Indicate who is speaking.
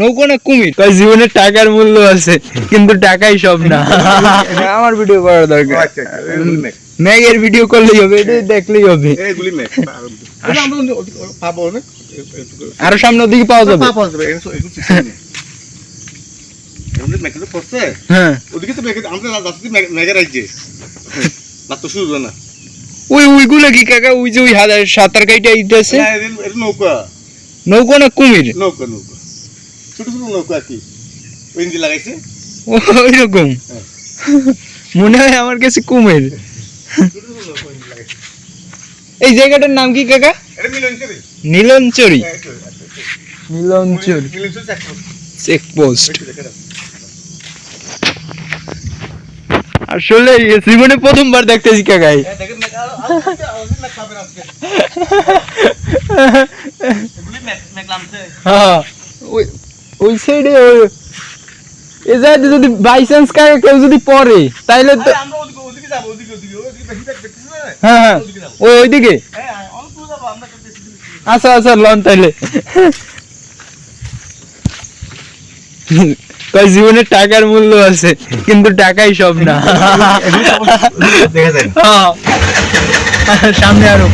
Speaker 1: নৌকো না কুমির? কয় জীবনে টাকার মূল্য আছে কিন্তু টাকাই সব না। আমার ভিডিও করার দরকার, ম্যাগের ভিডিও করলেই হবে, এটা দেখলেই হবে। আরো সামনে ওদিকে পাওয়া যাবে। হ্যাঁ ওইগুলো কি কাকা? ওই যে ওই সাঁতার কাইটা ইতেছে
Speaker 2: নৌকা।
Speaker 1: নৌকো না কুমির?
Speaker 2: নৌকা নৌকা, ছোট ছোট নৌকা আর কি, ইঞ্জিন লাগাইছে
Speaker 1: ওইরকম। মনে হয় আমার কাছে কুমির। এই জায়গাটার নাম কি কাকা? নীলনচরি। নীলনচরি চেকপোস্ট। আসলে জীবনে প্রথমবার দেখতেছি কাকাই। ওই সাইডে যদি বাই চান্স কাকা কেউ যদি পড়ে তাইলে তো হ্যাঁ হ্যাঁ ওইদিকে। আচ্ছা আচ্ছা লন তাইলে। কয় জীবনে টাকার মূল্য আছে কিন্তু টাকাই সব না। সামনে আরো